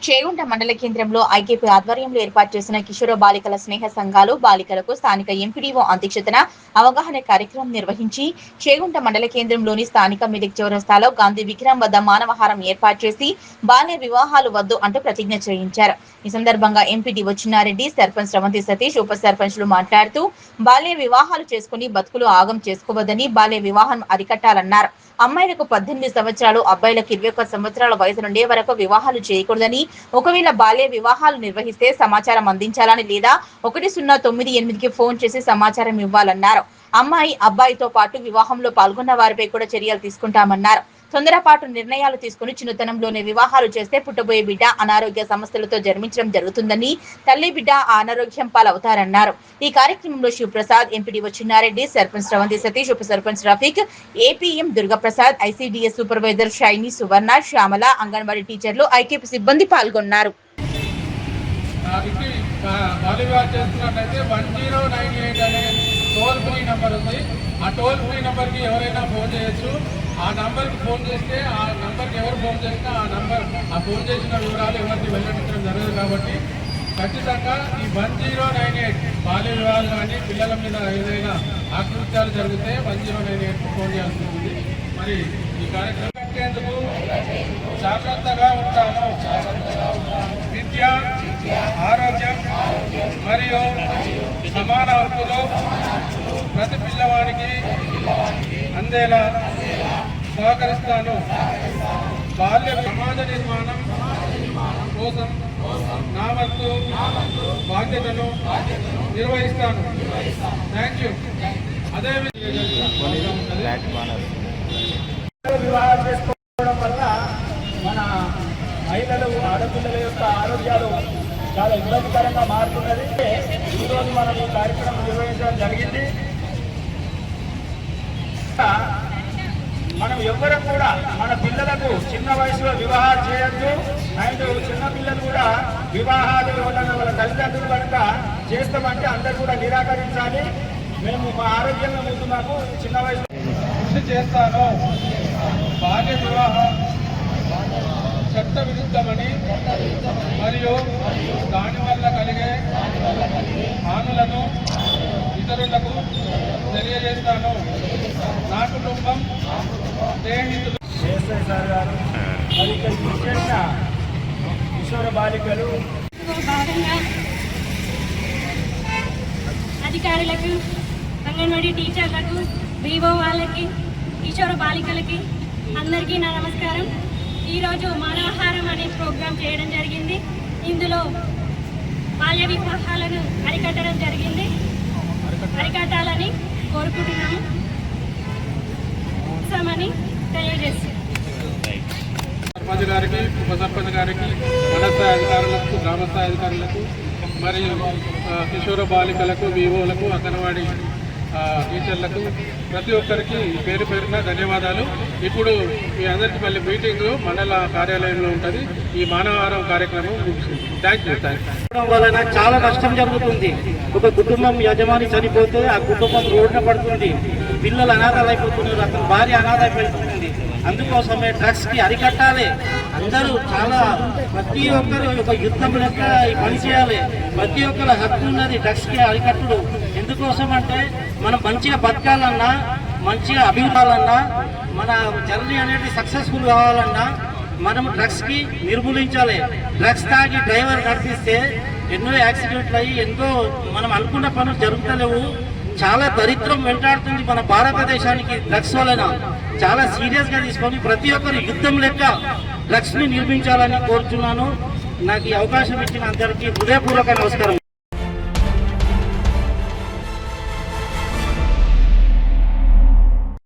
చేగుంట మండల కేంద్రంలో ఐకేపీ ఆధ్వర్యంలో ఏర్పాటు చేసిన కిషోర బాలికల స్నేహ సంఘాలు బాలికలకు స్థానిక ఎంపీడీఓ అధ్యక్షతన అవగాహన కార్యక్రమం నిర్వహించి చేగుంట మండల కేంద్రంలోని స్థానిక మిలిక్ చౌరస్తాలో గాంధీ విగ్రహం వద్ద మానవహారం ఏర్పాటు చేసి బాల్య వివాహాలు వద్దు అంటూ ప్రతిజ్ఞ చేయించారు. ఈ సందర్భంగా ఎంపీడీఓ చిన్నారెడ్డి, సర్పంచ్ శ్రవంతి సతీష్, ఉప సర్పంచ్లు మాట్లాడుతూ బాల్య వివాహాలు చేసుకుని బతుకులు ఆగం చేసుకోవద్దని, బాల్య వివాహం అరికట్టాలన్నారు. అమ్మాయిలకు 18 సంవత్సరాలు, అబ్బాయిలకు 21 సంవత్సరాల వయసు నుండే వరకు వివాహాలు చేయకూడదని, ఒకవేళ బాల్య వివాహాలు నిర్వహిస్తే సమాచారం అందించాలని లేదా 1098కి ఫోన్ చేసి సమాచారం ఇవ్వాలన్నారు. అమ్మాయి, అబ్బాయితో పాటు వివాహంలో పాల్గొన్న వారిపై కూడా చర్యలు తీసుకుంటామన్నారు. తొందరపాటు నిర్ణయాలు తీసుకుని చిన్నతనంలోనే వివాహాలు చేస్తే పుట్టబోయే బిడ్డ అనారోగ్య సమస్యలతో జన్మించడం జరుగుతుందని, తల్లి బిడ్డ అనారోగ్యం పాలవుతారన్నారు. ఈ కార్యక్రమంలో శివప్రసాద్, ఎంపీడీఓ చిన్నారెడ్డి, సర్పంచ్ శ్రవంతి సతీష్, ఉప sarpanch Rafiq, APM Durgaprasad, ICDS supervisor Shaini, Suvarna, Shyamala, anganwadi టీచర్లు, ఐకేపీ సిబ్బంది పాల్గొన్నారు. టోల్ ఫ్రీ నెంబర్ ఉంది. ఆ టోల్ ఫ్రీ నెంబర్కి ఎవరైనా ఫోన్ చేయొచ్చు. ఆ నంబర్కి ఫోన్ చేస్తే ఆ నంబర్కి ఎవరు ఫోన్ చేసినా ఆ ఫోన్ చేసిన వివరాలు ఎవరికి వెల్లడించడం జరగదు. కాబట్టి ఖచ్చితంగా ఈ 1098 బాల్య వివాహాలు కానీ పిల్లల మీద ఏదైనా ఆకృత్యాలు జరిగితే 1098కు ఫోన్ చేయాల్సి ఉంటుంది. మరి ఈ కార్యక్రమం కట్టేందుకు జాగ్రత్తగా ఉంటాము. విద్య, ఆరోగ్యం మరియు సమాన హక్కులు ప్రతి పిల్లవాడికి అందేలా సహకరిస్తాను. బాల్య సమాజ నిర్మాణం కోసం నా వంతు బాధ్యతను నిర్వహిస్తాను. Thank you. వివాహాలు చేసుకోవడం వల్ల మన మహిళలు, ఆడపిల్లల యొక్క ఆరోగ్యాలు చాలా ఇబ్బందికరంగా మారుతున్నది. ఈరోజు మనం ఈ కార్యక్రమం నిర్వహించడం జరిగింది. మనం ఎవ్వరం కూడా మన పిల్లలకు చిన్న వయసులో వివాహాలు చేయొద్దు. అండ్ చిన్న పిల్లలు కూడా వివాహాలు వాళ్ళ తల్లిదండ్రులు కనుక చేస్తామంటే అందరూ కూడా నిరాకరించాలి. మేము మా ఆరోగ్యంగా ముందు మాకు చిన్న వయసు కృషి చేస్తాను. బాల్య వివాహం చట్ట విరుద్ధమని మరియు దానివల్ల కలిగే హానులను ఇతరులకు తెలియజేస్తాను. నా కుటుంబం, స్నేహితులు సార్ గారు మరి ఇక్కడికి చేసిన కిషోర బాలికలు అధికారులకు, అంగన్వాడీ టీచర్లకు, వివో వాళ్ళకి, కిషోర బాలికలకి అందరికీ నా నమస్కారం. ఈరోజు మానవహారం అనే ప్రోగ్రాం చేయడం జరిగింది. ఇందులో బాల్య వివాహాలను అరికట్టడం జరిగింది. అరికట్టాలని కోరుకుంటున్నాము అని తెలియజేస్తున్నాం. సర్పంచ్ గారికి, ఉప సర్పంచ్ గారికి, మండల అధికారులకు, గ్రామస్థాయి అధికారులకు మరియు కిషోర బాలికలకు, వివోలకు, అంగన్వాడీ టీచర్లకు ప్రతి ఒక్కరికి పేరు పేరున ధన్యవాదాలు. ఇప్పుడు మీ అందరికీ మళ్ళీ మీటింగ్ మండల కార్యాలయంలో ఉంటుంది. ఈ మానవహారం కార్యక్రమం ముగిసింది. Thank you. వలన చాలా నష్టం జరుగుతుంది. ఒక కుటుంబం యజమాని చనిపోతే ఆ కుటుంబం రోడ్డున పడుతుంది. పిల్లలు అనాథాలైపోతున్నారు, అతని భార్య అనాథైపోతుంది. అందుకోసమే డ్రగ్స్కి అరికట్టాలి. అందరూ చాలా ప్రతి ఒక్కరు ఒక యుద్ధం లెక్క ఈ పని చేయాలి. ప్రతి ఒక్కరి హక్కు ఉన్నది డ్రగ్స్కి అరికట్టుడు. ఎందుకోసం అంటే మనం మంచిగా బతకాలన్నా, మంచిగా అభివృద్ధాలన్నా, మన జర్నీ అనేది సక్సెస్ఫుల్ కావాలన్నా మనం డ్రగ్స్కి నిర్మూలించాలి. డ్రగ్స్ తాగి డ్రైవర్ నడిపిస్తే ఎన్నో యాక్సిడెంట్లు అయ్యి ఎంతో మనం అనుకున్న పనులు జరుగుతలేవు. చాలా దరిద్రం వెంటాడుతుంది మన భారతదేశానికి డ్రగ్స్ వలన. చాలా సీరియస్గా తీసుకొని ప్రతి ఒక్కరు యుద్ధం లెక్క డ్రగ్స్ని నిర్మించాలని కోరుతున్నాను. నాకు ఈ అవకాశం ఇచ్చిన అందరికీ హృదయపూర్వక నమస్కారం.